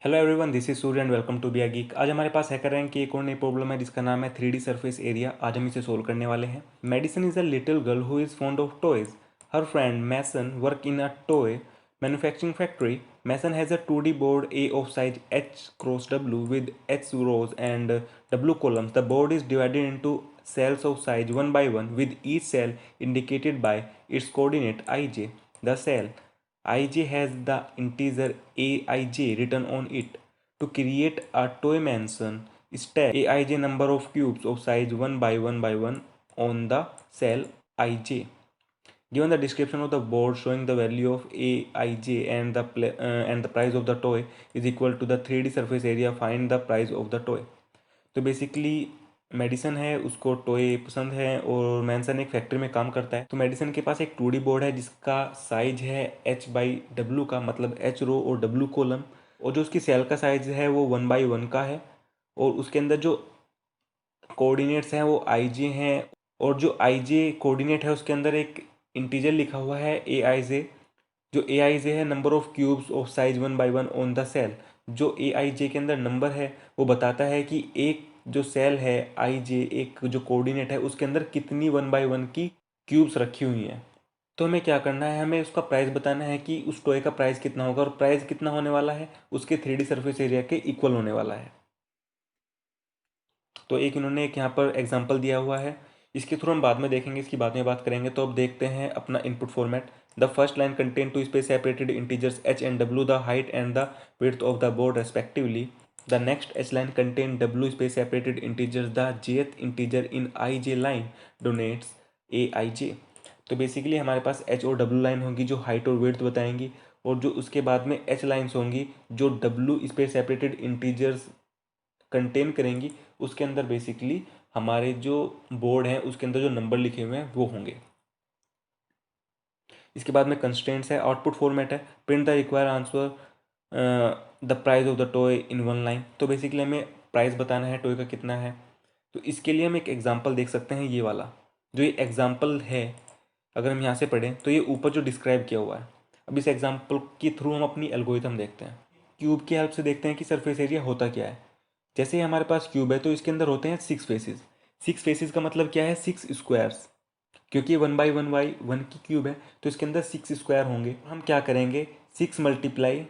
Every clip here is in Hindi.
Hello everyone, this is Surya and welcome to be a geek. आज हमारे पास हैकर रैंक की एक और नई प्रॉब्लम है जिसका नाम है 3D सरफेस एरिया। आज हम इसे सोल्व करने वाले हैं। Madison is a little girl who is fond of toys. Her friend Mason work in a toy manufacturing factory. Mason has a 2D board A of size H cross W with H rows and W columns. The board is divided into cells of size 1 by 1 with each cell indicated by its coordinate ij. The cell ij has the integer aij written on it. To create a toy mansion, stack aij number of cubes of size 1 by 1 by 1 on the cell ij. Given the description of the board showing the value of aij and the price of the toy is equal to the 3D surface area, find the price of the toy. तो बेसिकली मेडिसन है, उसको टॉय पसंद है और मैनसन एक फैक्ट्री में काम करता है। तो मेडिसन के पास एक 2D बोर्ड है जिसका साइज है H/W का, मतलब H रो और W कॉलम, और जो उसकी सेल का साइज है वो 1/1 का है। और उसके अंदर जो कोऑर्डिनेट्स हैं वो IG हैं, और जो IG कोऑर्डिनेट है उसके अंदर एक इंटीजर लिखा हुआ है aij। जो aij है number of cubes of size 1/1 on the cell. जो aij के अंदर नंबर है वो बताता है कि एक जो सेल है ij, एक जो कोऑर्डिनेट है उसके अंदर कितनी 1/1 की क्यूब्स रखी हुई हैं। तो हमें क्या करना है, हमें उसका प्राइस बताना है कि उस टॉय का प्राइस कितना होगा, और प्राइस कितना होने वाला है उसके 3D सरफेस एरिया के इक्वल होने वाला है। तो इन्होंने एक यहाँ पर एग्जांपल दिया हुआ है, इसके थ्रू हम बाद में देखेंगे, इसकी बाद में बात करेंगे। तो अब देखते हैं अपना input format. The first line contain two space separated integers h and w, the height and the width of the board respectively. The next h line contain w space separated integers, the jth integer in ij line denotes aij। तो बेसिकली हमारे पास h और w लाइन होंगी जो हाइट और विड्थ बताएंगी, और जो उसके बाद में h लाइन्स होंगी जो w space separated integers contain करेंगी। उसके अंदर बेसिकली हमारे जो बोर्ड है उसके अंदर जो नंबर लिखे हुए हैं वो होंगे। इसके बाद में कंस्ट्रेंट्स है, आउटपुट फॉर्मेट है, print the require answer the price of the toy in 1 line. तो बेसिकली हमें प्राइस बताना है टॉय का कितना है। तो इसके लिए हम एक एग्जांपल देख सकते हैं, ये वाला जो ये एग्जांपल है। अगर हम यहाँ से पढ़ें तो ये ऊपर जो डिस्क्राइब किया हुआ है। अब इस एग्जांपल के थ्रू हम अपनी एल्गोरिथम देखते हैं। क्यूब की हेल्प से देखते हैं कि सरफेस एरिया होता क्या है। जैसे हमारे पास क्यूब है तो इसके अंदर होते हैं 6 फेसेस। 6 फेसेस का मतलब क्या है, 6 स्क्वायर्स। क्योंकि 1/1 की क्यूब है तो इसके अंदर 6 स्क्वायर होंगे। हम क्या करेंगे, 6 multiply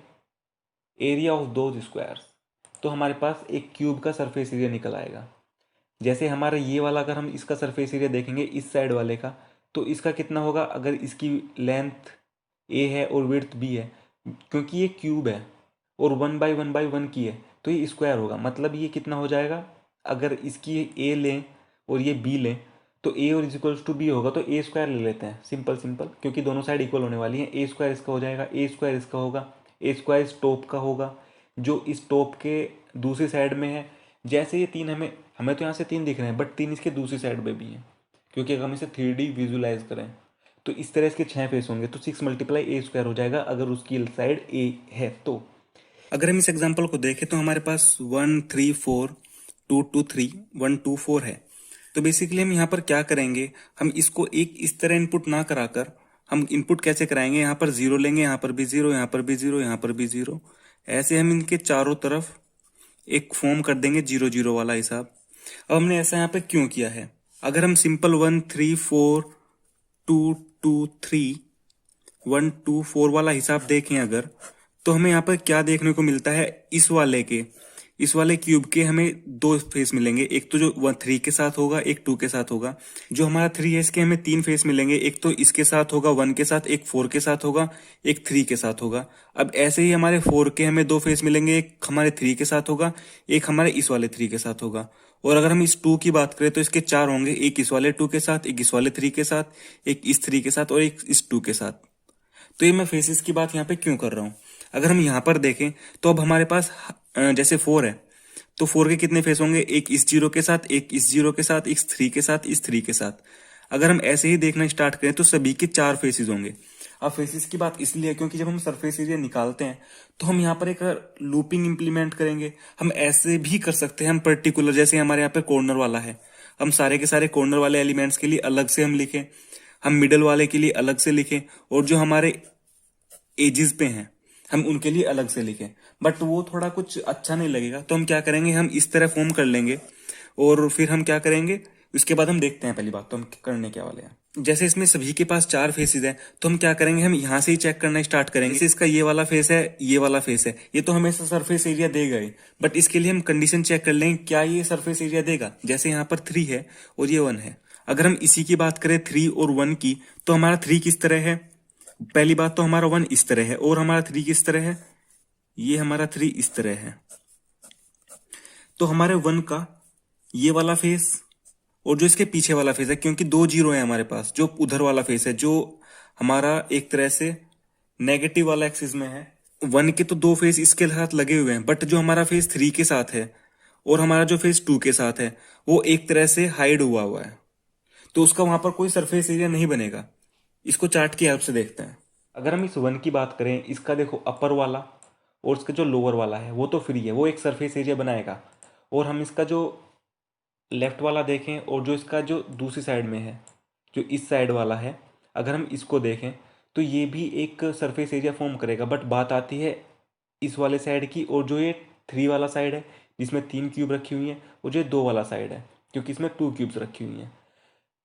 area of those squares, तो हमारे पास एक क्यूब का सरफेस एरिया निकल आएगा। जैसे हमारा ये वाला, अगर हम इसका सरफेस एरिया देखेंगे इस साइड वाले का, तो इसका कितना होगा, अगर इसकी लेंथ a है और विड्थ b है, क्योंकि ये क्यूब है और 1/1 की है तो ये स्क्वायर होगा। मतलब ये कितना हो जाएगा, अगर इसकी a लें और ये b लें तो a और इक्वल्स टू b होगा, तो a स्क्वायर ले लेते हैं। सिंपल सिंपल, क्योंकि दोनों साइड इक्वल होने वाली हैं। a स्क्वायर इसका हो जाएगा, a स्क्वायर इसका होगा, a स्क्वायर इस टॉप का होगा जो इस टॉप के दूसरी साइड में है। जैसे ये तीन हमें हमें तो यहाँ से 3 दिख रहे हैं, बट 3 इसके दूसरी साइड में भी हैं, क्योंकि अगर हम इसे 3D विजुलाइज करें तो इस तरह इसके 6 फेस होंगे। तो 6 मल्टीप्लाई a स्क्वायर हो जाएगा अगर उसकी साइड a है। तो अगर हम इस एग्जांपल को देखें तो हमारे पास 1 3 4 2 2 3 1 2 4 है। तो बेसिकली हम यहाँ पर क्या करेंगे, हम इसको एक इस तरह इनपुट ना कराकर हम इनपुट कैसे कराएंगे, यहाँ पर 0 लेंगे, यहाँ पर भी 0, यहाँ पर भी 0, यहाँ पर भी 0। ऐसे हम इनके चारों तरफ एक फॉर्म कर देंगे 0 0 वाला हिसाब। अब हमने ऐसा यहाँ पे क्यों किया है, अगर हम सिंपल 1 3 4 2 2 3 1 2 4 वाला हिसाब देखें अगर, तो हमें यहाँ पर क्या देखने को मिलता है, इस वाले क्यूब के हमें 2 फेस मिलेंगे। एक तो जो 3 के साथ होगा, एक 2 के साथ होगा। जो हमारा 3 है इसके हमें 3 फेस मिलेंगे, एक तो इसके साथ होगा 1 के साथ, एक 4 के साथ होगा, एक 3 के साथ होगा। अब ऐसे ही हमारे 4 के हमें 2 फेस मिलेंगे, एक हमारे 3 के साथ होगा, एक हमारे इस वाले 3 के साथ होगा। और अगर हम इस 2 की बात करें तो इसके 4 होंगे, एक इस वाले 2 के साथ, एक इस वाले 3 के साथ, एक इस 3 के साथ और एक इस 2 के साथ। तो ये मैं फेसेस की बात यहाँ पे क्यों कर रहा हूँ, अगर हम यहाँ पर देखें तो अब हमारे पास जैसे 4 है तो 4 के कितने फेस होंगे, एक इस 0 के साथ, एक इस 0 के साथ, इस 3 के साथ, इस 3 के साथ। अगर हम ऐसे ही देखना स्टार्ट करें तो सभी के 4 फेसेस होंगे। अब फेसेस की बात इसलिए क्योंकि जब हम सरफेस एरिया निकालते हैं तो हम यहाँ पर एक लूपिंग इंप्लीमेंट करेंगे। हम ऐसे भी कर सकते हैं, हम पर्टिकुलर, जैसे हमारे यहाँ पे कॉर्नर वाला है, हम सारे के सारे कॉर्नर वाले एलिमेंट्स के लिए अलग से हम लिखें, हम मिडल वाले के लिए अलग से लिखें, और जो हमारे एजेस पे हैं हम उनके लिए अलग से लिखें, बट वो थोड़ा कुछ अच्छा नहीं लगेगा। तो हम क्या करेंगे, हम इस तरह फॉर्म कर लेंगे और फिर हम क्या करेंगे, उसके बाद हम देखते हैं। पहली बात तो हम करने क्या वाले हैं, जैसे इसमें सभी के पास 4 फेसेस हैं, तो हम क्या करेंगे, हम यहाँ से ही चेक करना स्टार्ट करेंगे। जैसे इसका ये वाला फेस है, ये वाला फेस है, ये तो हमेशा सरफेस एरिया देगा ही, बट इसके लिए हम कंडीशन चेक कर लेंगे क्या ये सरफेस एरिया देगा। जैसे यहाँ पर 3 है और ये 1 है। अगर हम इसी की बात करें 3 और 1 की, तो हमारा 3 किस तरह है, पहली बात तो हमारा 1 इस तरह है और हमारा 3 किस तरह है, ये हमारा 3 इस तरह है। तो हमारे 1 का ये वाला फेस और जो इसके पीछे वाला फेस है, क्योंकि 2 जीरो है हमारे पास, जो उधर वाला फेस है जो हमारा एक तरह से नेगेटिव वाला एक्सिस में है। 1 के तो 2 फेस इसके साथ लगे हुए हैं, बट जो हमारा फेस 3 के साथ है और हमारा जो फेस 2 के साथ है वो एक तरह से हाइड हुआ हुआ है, तो उसका वहां पर कोई सरफेस एरिया नहीं बनेगा। इसको चार्ट की हेल्प से देखते हैं। अगर हम इस 1 की बात करें, इसका देखो अपर वाला और इसका जो लोअर वाला है वो तो फ्री है, वो एक सरफेस एरिया बनाएगा। और हम इसका जो लेफ्ट वाला देखें और जो इसका जो दूसरी साइड में है, जो इस साइड वाला है, अगर हम इसको देखें तो ये भी एक सरफेस एरिया फॉर्म करेगा। बट बात आती है इस वाले साइड की, और जो ये 3 वाला साइड है जिसमें 3 क्यूब रखी हुई हैं, और जो 2 वाला साइड है क्योंकि इसमें 2 क्यूब्स रखी हुई हैं,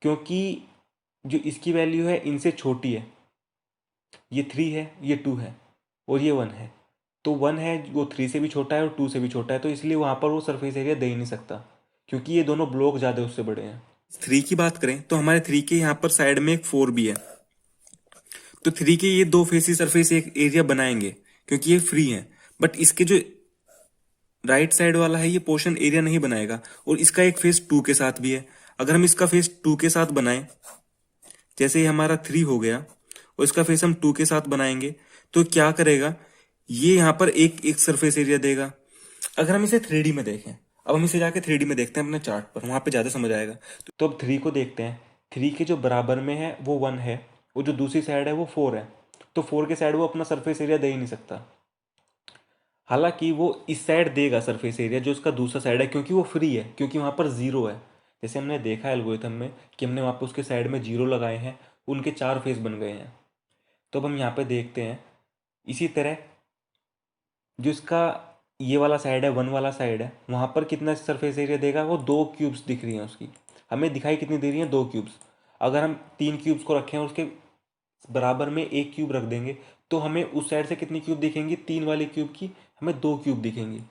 क्योंकि जो इसकी वैल्यू है इनसे छोटी है। ये 3 है, ये 2 है और ये 1 है। तो 1 है वो 3 से भी छोटा है और 2 से भी छोटा है, तो इसलिए वहाँ पर वो सरफेस एरिया दे ही नहीं सकता, क्योंकि ये दोनों ब्लॉक ज़्यादा उससे बड़े हैं। 3 की बात करें तो हमारे 3 के यहाँ पर साइड में एक 4 भी है, तो 3 के ये 2 फेसी सरफेस एक एरिया बनाएंगे क्योंकि ये फ्री है। बट इसके जो राइट साइड वाला है ये पोर्शन एरिया नहीं बनाएगा, और इसका एक फेस 2 के साथ भी है। अगर हम इसका फेस 2 के साथ बनाएं, जैसे ये हमारा 3 हो गया और इसका फेस हम 2 के साथ बनाएंगे, तो क्या करेगा, ये यहाँ पर एक एक सरफेस एरिया देगा। अगर हम इसे 3D में देखें, अब हम इसे जाके 3D में देखते हैं अपने चार्ट पर, वहां पे ज्यादा समझ आएगा। तो अब 3 को देखते हैं। 3 के जो बराबर में है वो 1 है, और जो दूसरी साइड है वो 4 है। तो 4 के साइड वो अपना सरफेस एरिया दे ही नहीं सकता। हालांकि वो इस साइड देगा सरफेस एरिया जो उसका दूसरा साइड है, क्योंकि वो फ्री है, क्योंकि वहां पर जीरो है। जैसे हमने देखा है एल्गोरिथम में कि हमने वहां पर उसके साइड में जीरो लगाए हैं, उनके 4 फेस बन गए हैं। तो अब हम यहाँ पे देखते हैं इसी तरह जो इसका ये वाला साइड है, 1 वाला साइड है, वहां पर कितना सरफेस एरिया देगा, वो 2 क्यूब्स दिख रही हैं उसकी। हमें दिखाई कितनी दे रही हैं, 2 क्यूब्स। अगर हम 3 क्यूब्स को रखें और उसके बराबर में एक क्यूब रख देंगे, तो हमें उस साइड से कितनी क्यूब दिखेंगी, 3 वाले क्यूब की हमें 2 क्यूब दिखेंगी।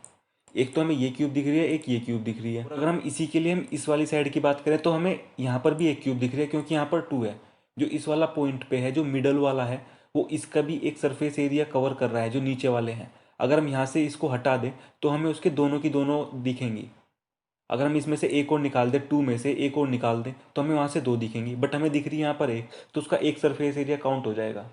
एक तो हमें ये क्यूब दिख रही है, एक ये क्यूब दिख रही है। और अगर हम इसी के लिए हम इस वाली साइड की बात करें तो हमें यहाँ पर भी एक क्यूब दिख रही है, क्योंकि यहाँ पर 2 है। जो इस वाला पॉइंट पे है, जो मिडल वाला है, वो इसका भी एक सरफेस एरिया कवर कर रहा है जो नीचे वाले हैं। अगर हम यहाँ से इसको हटा दें तो हमें उसके दोनों की दोनों दिखेंगी। अगर हम इसमें से एक और निकाल दें, 2 में से एक और निकाल दें, तो हमें वहाँ से 2 दिखेंगी, बट हमें दिख रही है यहाँ पर एक, तो उसका एक सरफेस एरिया काउंट हो जाएगा।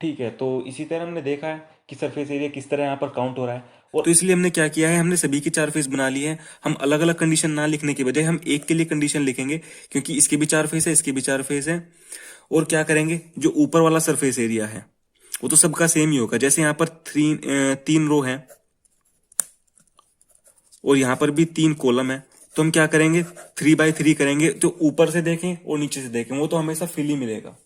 ठीक है, तो इसी तरह हमने देखा है कि सरफेस एरिया किस तरह यहाँ पर काउंट हो रहा है। और तो इसलिए हमने क्या किया है, हमने सभी के 4 फेस बना लिए हैं। हम अलग अलग कंडीशन ना लिखने के बजाय हम एक के लिए कंडीशन लिखेंगे, क्योंकि इसके भी 4 फेस है, इसके भी 4 फेस है। और क्या करेंगे, जो ऊपर वाला सरफेस एरिया है वो तो सबका सेम ही होगा। जैसे यहाँ पर 3 रो है और यहाँ पर भी 3 कॉलम है, तो हम क्या करेंगे, 3 बाई 3 करेंगे। जो ऊपर से देखें और नीचे से देखें वो तो हमेशा फिल ही मिलेगा,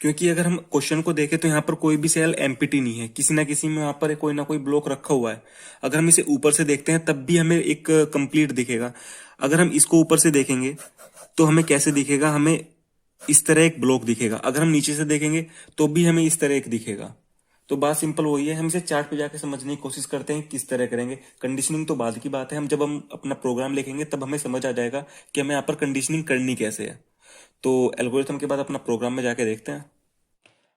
क्योंकि अगर हम क्वेश्चन को देखें तो यहाँ पर कोई भी सेल एम्प्टी नहीं है, किसी ना किसी में वहां पर कोई ना कोई ब्लॉक रखा हुआ है। अगर हम इसे ऊपर से देखते हैं तब भी हमें एक कंप्लीट दिखेगा। अगर हम इसको ऊपर से देखेंगे तो हमें कैसे दिखेगा, हमें इस तरह एक ब्लॉक दिखेगा। अगर हम नीचे से देखेंगे तो भी हमें इस तरह एक दिखेगा। तो बात सिंपल वही है, हम इसे चार्ट पे जाके समझने की कोशिश करते हैं किस तरह करेंगे। कंडीशनिंग तो बाद की बात है, हम जब हम अपना प्रोग्राम लिखेंगे तब हमें समझ आ जाएगा कि हमें यहाँ पर कंडीशनिंग करनी कैसे है। तो एल्गोरिथम के बाद अपना प्रोग्राम में जाके देखते हैं।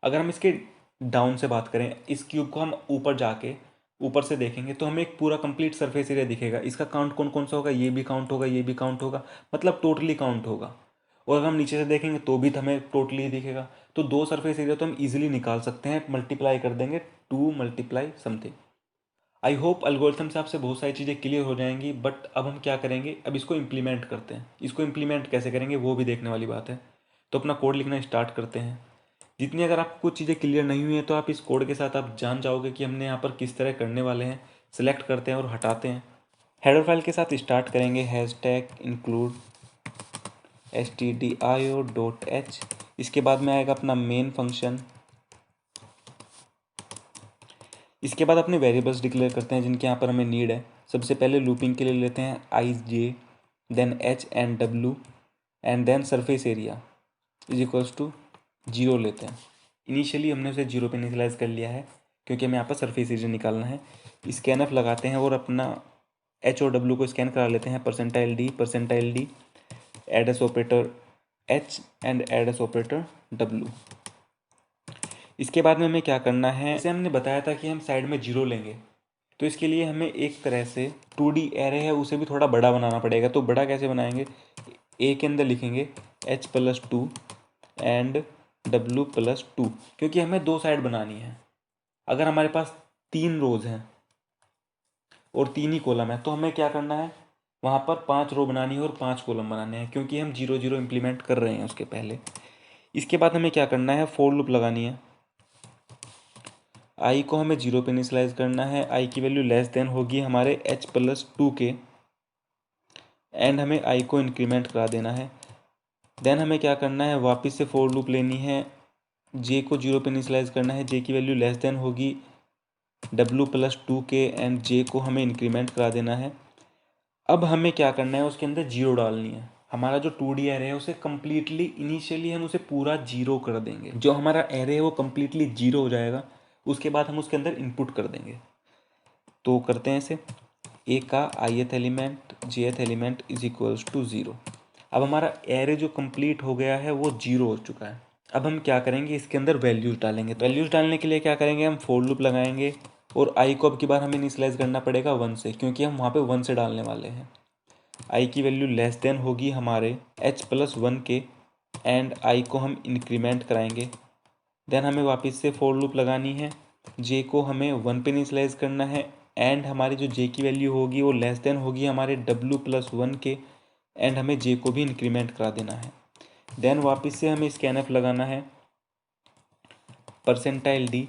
अगर हम इसके डाउन से बात करें, इस क्यूब को हम ऊपर जाके ऊपर से देखेंगे तो हमें एक पूरा कंप्लीट सरफेस एरिया दिखेगा। इसका काउंट कौन कौन सा होगा, ये भी काउंट होगा, ये भी काउंट होगा, मतलब टोटली काउंट होगा। और अगर हम नीचे से देखेंगे तो भी हमें टोटली ही दिखेगा। तो 2 सरफेस एरिया तो हम इजीली निकाल सकते हैं, मल्टीप्लाई कर देंगे, 2 multiply something. I hope algorithm से आपसे बहुत सारी चीज़ें क्लियर हो जाएंगी। बट अब हम क्या करेंगे, अब इसको इम्प्लीमेंट करते हैं। इसको इम्प्लीमेंट कैसे करेंगे वो भी देखने वाली बात है। तो अपना कोड लिखना स्टार्ट करते हैं। जितनी अगर आपको कुछ चीज़ें क्लियर नहीं हुई हैं तो आप इस कोड के साथ आप जान जाओगे कि हमने यहाँ पर किस तरह करने वाले हैं। सेलेक्ट करते हैं और हटाते हैं। हेडर फाइल के साथ स्टार्ट करेंगे, हैशटैग इंक्लूड stdio.h। इसके बाद में आएगा अपना मेन फंक्शन, इसके बाद अपने वेरिएबल्स डिक्लेयर करते हैं जिनके यहाँ पर हमें नीड है। सबसे पहले लूपिंग के लिए लेते हैं I J, then H and W, and then surface area is equals to 0 लेते हैं। इनिशियली हमने उसे 0 पे इनिशियलाइज कर लिया है क्योंकि हमें यहाँ पर सरफेस एरिया निकालना है। स्कैन लगाते हैं और अपना एच और डब्ल्यू को स्कैन करा लेते हैं। Percentile D, AIDS operator H and AIDS operator W. इसके बाद में हमें क्या करना है, जैसे हमने बताया था कि हम साइड में 0 लेंगे, तो इसके लिए हमें एक तरह से 2D एरे है उसे भी थोड़ा बड़ा बनाना पड़ेगा। तो बड़ा कैसे बनाएंगे, ए के अंदर लिखेंगे h+2 एंड w+2, क्योंकि हमें 2 साइड बनानी है। अगर हमारे पास 3 रोज हैं और 3 ही कॉलम है तो हमें क्या करना है, वहाँ पर 5 रो बनानी है और 5 कॉलम बनाने हैं, क्योंकि हम 0 0 इम्प्लीमेंट कर रहे हैं उसके पहले। इसके बाद हमें क्या करना है, फॉर लूप लगानी है। आई को हमें 0 पे इनिशियलाइज करना है। आई की वैल्यू लेस देन होगी हमारे h+2 के, एंड हमें आई को इंक्रीमेंट करा देना है। देन हमें क्या करना है, वापस से फॉर लूप लेनी है। जे को 0 पे इनिशियलाइज करना है। जे की वैल्यू लेस देन होगी w+2 के, एंड जे को हमें इंक्रीमेंट करा देना है। अब हमें क्या करना है, उसके अंदर 0 डालनी है। हमारा जो 2D एरे है उसे कम्प्लीटली इनिशियली हम उसे पूरा 0 कर देंगे। जो हमारा एरे है वो कम्प्लीटली 0 हो जाएगा। उसके बाद हम उसके अंदर इनपुट कर देंगे। तो करते हैं इसे, ए का ith element jth element is equals to 0। अब हमारा एरे जो कंप्लीट हो गया है वो 0 हो चुका है। अब हम क्या करेंगे, इसके अंदर वैल्यूज डालेंगे। तो वैल्यूज डालने के लिए क्या करेंगे, हम फॉर लूप लगाएंगे और आई को अब की बार हमें इनिशियलाइज करना पड़ेगा 1 से, क्योंकि हम वहाँ पे 1 से डालने वाले हैं। आई की वैल्यू लेस देन होगी हमारे h+1 के, एंड आई को हम इंक्रीमेंट कराएंगे। देन हमें वापस से फॉर लूप लगानी है। जे को हमें 1 पे इनिशियलाइज करना है, एंड हमारी जो जे की वैल्यू होगी वो लेस देन होगी हमारे w+1 के, एंड हमें जे को भी इंक्रीमेंट करा देना है। देन वापस से हमें स्कैनफ लगाना है, percentile D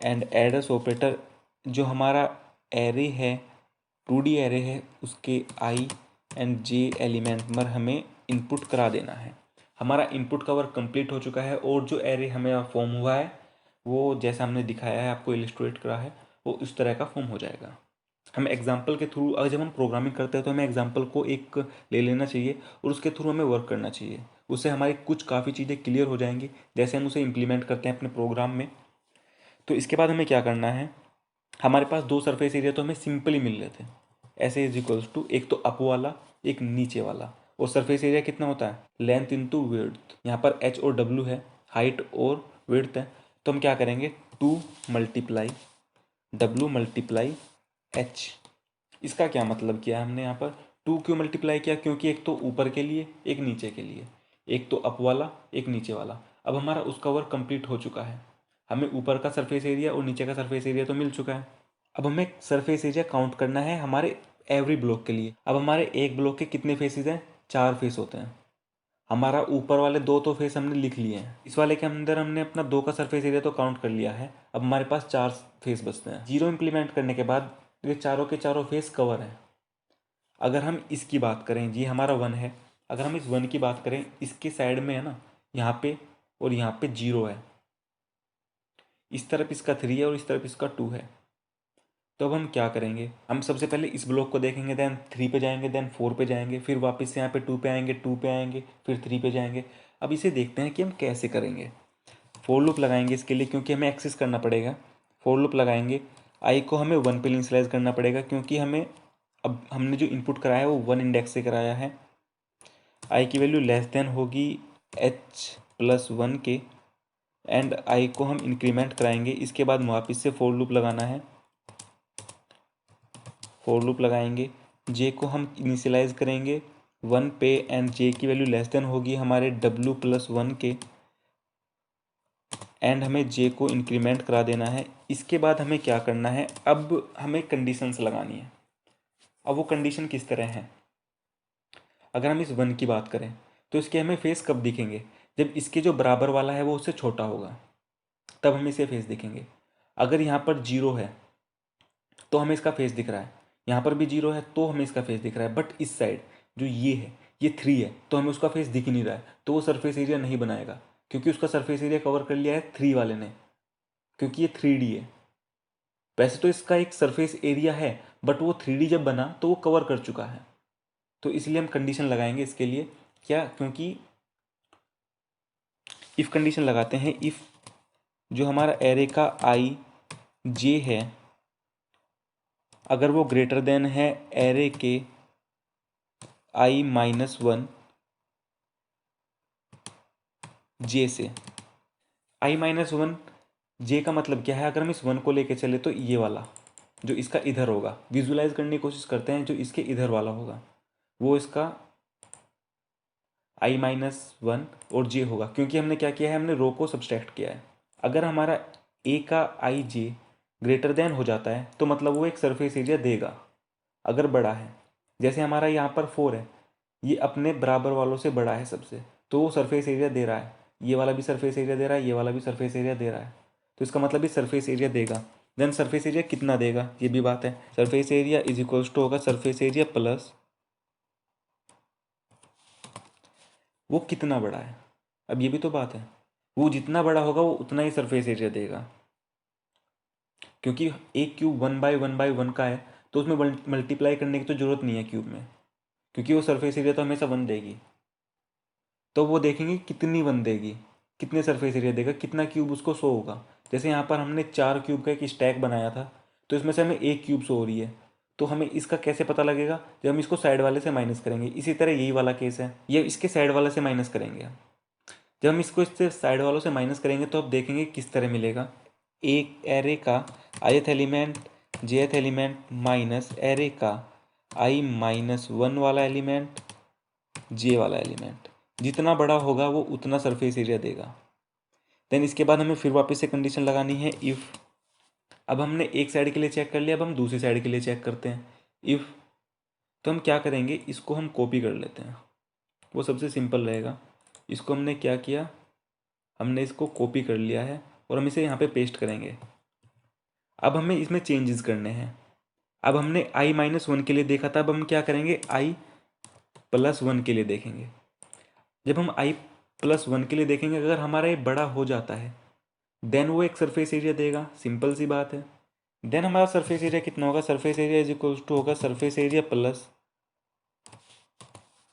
and AIDS operator. जो हमारा एरे है 2D एरे है उसके आई एंड जे एलिमेंट पर हमें इनपुट करा देना है। हमारा इनपुट का वर्क कंप्लीट हो चुका है और जो एरे हमें फॉर्म हुआ है वो जैसा हमने दिखाया है, आपको इलिस्ट्रेट करा है, वो इस तरह का फॉर्म हो जाएगा। हम एग्जाम्पल के थ्रू, अगर जब हम प्रोग्रामिंग करते हैं तो हमें एग्जाम्पल को एक ले लेना चाहिए और उसके थ्रू हमें वर्क करना चाहिए। उससे हमारी कुछ काफ़ी चीज़ें क्लियर हो जाएंगी जैसे हम उसे इम्प्लीमेंट करते हैं अपने प्रोग्राम में। तो इसके बाद हमें क्या करना है, हमारे पास 2 सरफेस एरिया तो हमें सिंपली मिल रहे थे, ऐसे इज इक्वल्स टू एक तो अप वाला एक नीचे वाला। और सरफेस एरिया कितना होता है, लेंथ इंटू विड्थ। यहाँ पर h और w है, हाइट और विड्थ है। तो हम क्या करेंगे, 2 मल्टीप्लाई w × h। इसका क्या मतलब किया हमने यहाँ पर, 2 क्यों मल्टीप्लाई किया, क्योंकि एक तो ऊपर के लिए एक नीचे के लिए, एक तो अप वाला एक नीचे वाला। अब हमारा उसका वर्क कंप्लीट हो चुका है। हमें ऊपर का सरफेस एरिया और नीचे का सरफेस एरिया तो मिल चुका है। अब हमें सरफेस एरिया काउंट करना है हमारे एवरी ब्लॉक के लिए। अब हमारे एक ब्लॉक के कितने फेसेस हैं, 4 फेस होते हैं। हमारा ऊपर वाले 2 तो फेस हमने लिख लिए हैं, इस वाले के अंदर हमने अपना 2 का सरफेस एरिया तो काउंट कर लिया है। अब हमारे पास 4 फेस बचते हैं। 0 इम्प्लीमेंट करने के बाद ये चारों के चारों फेस कवर हैं। अगर हम इसकी बात करें, ये हमारा 1 है, अगर हम इस 1 की बात करें, इसके साइड में है ना, यहाँ पे और यहाँ पे 0 है, इस तरफ इसका 3 है और इस तरफ इसका 2 है। तो अब हम क्या करेंगे, हम सबसे पहले इस ब्लॉक को देखेंगे, देन 3 पे जाएंगे, देन 4 पे जाएंगे, फिर वापस से यहाँ पे 2 पे आएंगे, 2 पे आएंगे, फिर 3 पे जाएंगे। अब इसे देखते हैं कि हम कैसे करेंगे। फॉर लूप लगाएंगे इसके लिए, क्योंकि हमें एक्सेस करना पड़ेगा। फॉर लूप लगाएंगे, आई को हमें 1 पे इनिशियलाइज करना पड़ेगा, क्योंकि हमें अब हमने जो इनपुट कराया है वो 1 इंडेक्स से कराया है। आई की वैल्यू लेस देन होगी h+1 के, एंड आई को हम इंक्रीमेंट कराएंगे। इसके बाद वापस से फॉर लूप लगाना है। फॉर लूप लगाएंगे, जे को हम इनिशियलाइज करेंगे 1 पे, एंड जे की वैल्यू लेस देन होगी हमारे w+1 के, एंड हमें जे को इंक्रीमेंट करा देना है। इसके बाद हमें क्या करना है, अब हमें कंडीशंस लगानी है। अब वो कंडीशन किस तरह है, अगर हम इस 1 की बात करें तो इसके हमें फेस कब दिखेंगे, जब इसके जो बराबर वाला है वो उससे छोटा होगा, तब हमें इसे फेस दिखेंगे। अगर यहाँ पर 0 है तो हमें इसका फेस दिख रहा है, यहाँ पर भी 0 है तो हमें इसका फेस दिख रहा है, बट इस साइड जो ये है, ये 3 है तो हमें उसका फेस दिख ही नहीं रहा है, तो वो सरफेस एरिया नहीं बनाएगा, क्योंकि उसका सरफेस एरिया कवर कर लिया है 3 वाले ने, क्योंकि ये 3D है। वैसे तो इसका एक सरफेस एरिया है, बट वो 3D जब बना तो वो कवर कर चुका है। तो इसलिए हम कंडीशन लगाएंगे इसके लिए, क्या, क्योंकि इफ़ कंडीशन लगाते हैं, इफ़ जो हमारा एरे का आई जे है, अगर वो ग्रेटर देन है एरे के i-1 जे से। i-1 जे का मतलब क्या है, अगर हम इस 1 को लेके चले तो ये वाला जो इसका इधर होगा, विजुलाइज करने की कोशिश करते हैं, जो इसके इधर वाला होगा वो इसका i-1 और जे होगा, क्योंकि हमने क्या किया है, हमने रो को सब्सट्रैक्ट किया है। अगर हमारा ए का आई जे ग्रेटर देन हो जाता है तो मतलब वो एक सरफेस एरिया देगा, अगर बड़ा है। जैसे हमारा यहाँ पर 4 है, ये अपने बराबर वालों से बड़ा है सबसे, तो वो सरफेस एरिया दे रहा है। ये वाला भी सरफेस एरिया दे रहा है, ये वाला भी सरफेस एरिया दे रहा है, तो इसका मतलब ये सरफेस एरिया देगा। देन सरफेस एरिया कितना देगा, ये भी बात है। Surface area is equals to होगा सरफेस एरिया प्लस वो कितना बड़ा है। अब ये भी तो बात है, वो जितना बड़ा होगा वो उतना ही सरफेस एरिया देगा, क्योंकि एक क्यूब 1/1/1 का है, तो उसमें मल्टीप्लाई करने की तो ज़रूरत नहीं है क्यूब में, क्योंकि वो सरफेस एरिया तो हमेशा 1 देगी। तो वो देखेंगे कितनी 1 देगी, कितने सरफेस एरिया देगा, कितना क्यूब उसको शो होगा। जैसे यहाँ पर हमने 4 क्यूब का एक स्टैक बनाया था, तो इसमें से हमें एक क्यूब शो हो रही है, तो हमें इसका कैसे पता लगेगा, जब हम इसको साइड वाले से माइनस करेंगे। इसी तरह यही वाला केस है, ये इसके साइड वाले से माइनस करेंगे। जब हम इसको इससे साइड वालों से माइनस करेंगे तो अब देखेंगे किस तरह मिलेगा। एक एरे का ith element jth element minus array का i-1 वाला एलिमेंट जे वाला एलिमेंट, जितना बड़ा होगा वो उतना सरफेस एरिया देगा। देन इसके बाद हमें फिर वापस से कंडीशन लगानी है, इफ़। अब हमने एक साइड के लिए चेक कर लिया, अब हम दूसरी साइड के लिए चेक करते हैं। इफ़, तो हम क्या करेंगे, इसको हम कॉपी कर लेते हैं, वो सबसे सिंपल रहेगा। इसको हमने क्या किया, हमने इसको कॉपी कर लिया है और हम इसे यहाँ पे पेस्ट करेंगे। अब हमें इसमें चेंजेस करने हैं। अब हमने i-1 के लिए देखा था, अब हम क्या करेंगे, i+1 के लिए देखेंगे। जब हम i+1 के लिए देखेंगे, अगर हमारा ये बड़ा हो जाता है देन वो एक सरफेस एरिया देगा, सिंपल सी बात है। देन हमारा सरफेस एरिया कितना होगा, surface area is equals to होगा surface area plus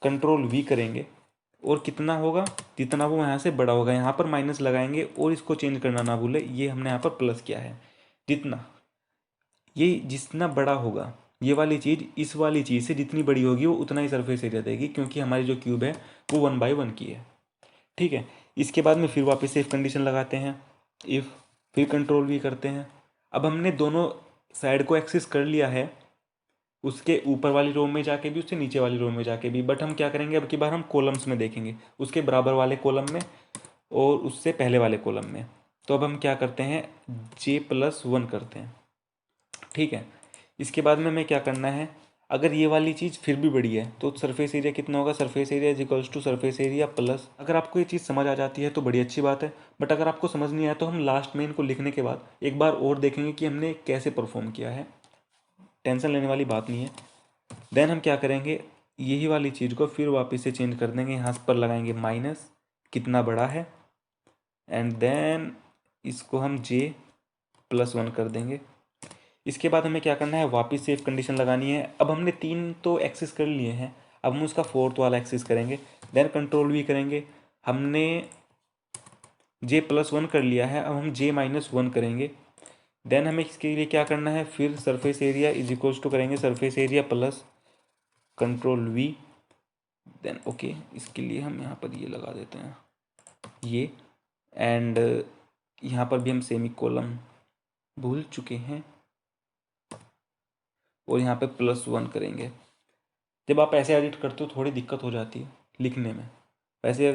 control V करेंगे, और कितना होगा, जितना वो यहाँ से बड़ा होगा। यहाँ पर माइनस लगाएंगे और इसको चेंज करना ना भूले, ये हमने यहाँ पर प्लस किया है। जितना ये जितना बड़ा होगा ये वाली चीज़, इस वाली चीज़ से जितनी बड़ी होगी वो उतना ही सरफेस एरिया देगी, क्योंकि हमारी जो क्यूब है वो 1/1 की है। ठीक है, इसके बाद में फिर वापस से इफ कंडीशन लगाते हैं, इफ़, फिर कंट्रोल भी करते हैं। अब हमने दोनों साइड को एक्सेस कर लिया है, उसके ऊपर वाली रो में जाके भी, उससे नीचे वाली रो में जाके भी, बट हम क्या करेंगे, अब की बार हम कॉलम्स में देखेंगे, उसके बराबर वाले कॉलम में और उससे पहले वाले कॉलम में। तो अब हम क्या करते हैं, j+1 करते हैं। ठीक है, इसके बाद में हमें क्या करना है, अगर ये वाली चीज़ फिर भी बड़ी है तो सरफेस एरिया कितना होगा, surface area is equals to surface area plus. अगर आपको ये चीज़ समझ आ जाती है तो बड़ी अच्छी बात है, बट अगर आपको समझ नहीं आया तो हम लास्ट में इनको लिखने के बाद एक बार और देखेंगे कि हमने कैसे परफॉर्म किया है। टेंशन लेने वाली बात नहीं है। देन हम क्या करेंगे, यही वाली चीज़ को फिर वापस से चेंज कर देंगे, यहाँ पर लगाएंगे माइनस कितना बड़ा है, एंड देन इसको हम j+1 कर देंगे। इसके बाद हमें क्या करना है, वापस से इफ कंडीशन लगानी है। अब हमने 3 तो एक्सेस कर लिए हैं, अब हम उसका 4th वाला एक्सेस करेंगे। देन कंट्रोल भी करेंगे, हमने j+1 कर लिया है, अब हम j-1 करेंगे। देन हमें इसके लिए क्या करना है, फिर surface area is equals to करेंगे surface area plus control V. Then okay, इसके लिए हम यहाँ पर ये लगा देते हैं ये, एंड यहाँ पर भी हम सेमी कोलम भूल चुके हैं, और यहाँ पे +1 करेंगे। जब आप ऐसे एडिट करते हो थोड़ी दिक्कत हो जाती है लिखने में, वैसे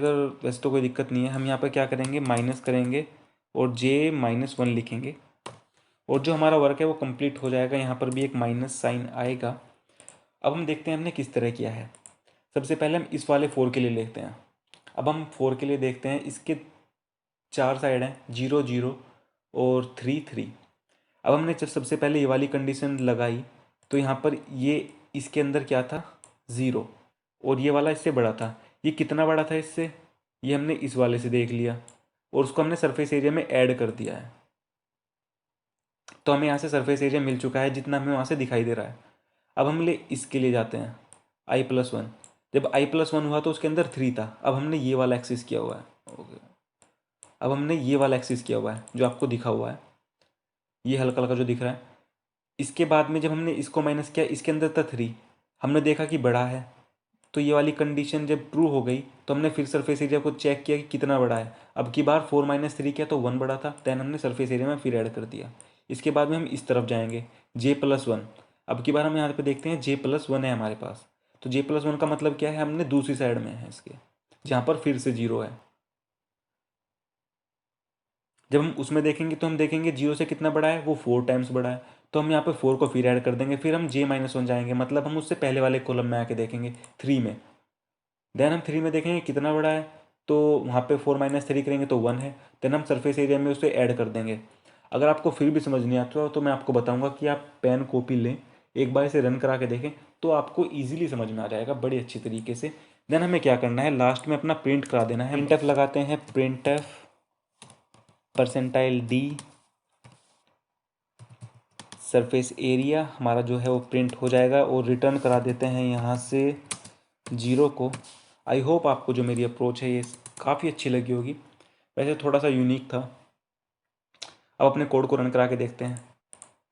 तो कोई दिक्कत नहीं है। हम यहाँ पर क्या करेंगे, माइनस करेंगे और j-1 लिखेंगे, और जो हमारा वर्क है वो कंप्लीट हो जाएगा। यहाँ पर भी एक माइनस साइन आएगा। अब हम देखते हैं हमने किस तरह किया है। सबसे पहले हम इस वाले 4 के लिए लिखते हैं। अब हम 4 के लिए देखते हैं, इसके 4 साइड हैं, 0 0 और 3 3। अब हमने जब सबसे पहले ये वाली कंडीशन लगाई तो यहाँ पर ये इसके अंदर क्या था, 0, और ये वाला इससे बड़ा था। ये कितना बड़ा था इससे, ये हमने इस वाले से देख लिया और उसको हमने सरफेस एरिया में ऐड कर दिया है। तो हमें यहाँ से सरफेस एरिया मिल चुका है जितना हमें वहाँ से दिखाई दे रहा है। अब हम इसके लिए जाते हैं i+1। जब i+1 हुआ तो उसके अंदर 3 था। अब हमने ये वाला एक्सिस किया हुआ है। ओके, अब हमने ये वाला एक्सिस किया हुआ है जो आपको दिखा हुआ है, ये हल्का हल्का जो दिख रहा है। इसके बाद में जब हमने इसको माइनस किया, इसके अंदर था 3, हमने देखा कि बड़ा है, तो ये वाली कंडीशन जब ट्रू हो गई तो हमने फिर सरफेस एरिया को चेक किया कि कितना बड़ा है। अब की बार 4 - 3 किया तो 1 बड़ा था, देन हमने सरफेस एरिया में फिर ऐड कर दिया। इसके बाद में हम इस तरफ जाएंगे j+1। अब की बार हम यहाँ पे देखते हैं j+1 है हमारे पास। तो j+1 का मतलब क्या है, हमने दूसरी साइड में है इसके, जहाँ पर फिर से 0 है। जब हम उसमें देखेंगे तो हम देखेंगे 0 से कितना बड़ा है, वो 4 टाइम्स बड़ा है। तो हम यहाँ पे 4 को फिर ऐड कर देंगे, फिर हम j-1 जाएंगे, मतलब हम उससे पहले वाले कॉलम में आके देखेंगे 3 में। देन हम 3 में देखेंगे कितना बड़ा है, तो वहाँ पे 4 - 3 करेंगे तो 1 है। देन हम सरफेस एरिया में उसे ऐड कर देंगे। अगर आपको फिर भी समझ नहीं आता तो मैं आपको बताऊंगा कि आप पेन कॉपी लें, एक बार इसे रन करा के देखें तो आपको ईजिली समझ में आ जाएगा बड़ी अच्छी तरीके से। देन हमें क्या करना है, लास्ट में अपना प्रिंट करा देना है। प्रिंट एफ लगाते हैं, print F %d surface area हमारा जो है वो प्रिंट हो जाएगा, और रिटर्न करा देते हैं यहाँ से 0 को। आई होप आपको जो मेरी अप्रोच है ये काफ़ी अच्छी लगी होगी, वैसे थोड़ा सा यूनिक था। अब अपने कोड को रन करा के देखते हैं।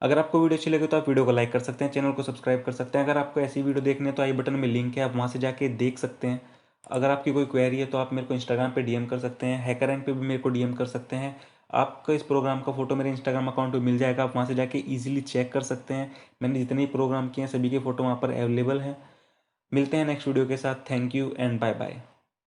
अगर आपको वीडियो अच्छी लगे तो आप वीडियो को लाइक कर सकते हैं, चैनल को सब्सक्राइब कर सकते हैं। अगर आपको ऐसी वीडियो देखनी है तो आई बटन में लिंक है, आप वहाँ से जाके देख सकते हैं। अगर आपकी कोई क्वेरी है तो आप मेरे को इंस्टाग्राम पे डीएम कर सकते हैं, हैकररैंक पे भी मेरे को डीएम कर सकते हैं। आपका इस प्रोग्राम का फोटो मेरे इंस्टाग्राम अकाउंट पे मिल जाएगा, आप वहाँ से जाके ईजिली चेक कर सकते हैं। मैंने जितने प्रोग्राम किए हैं सभी के फ़ोटो वहाँ पर अवेलेबल हैं। मिलते हैं नेक्स्ट वीडियो के साथ। Thank you and bye bye.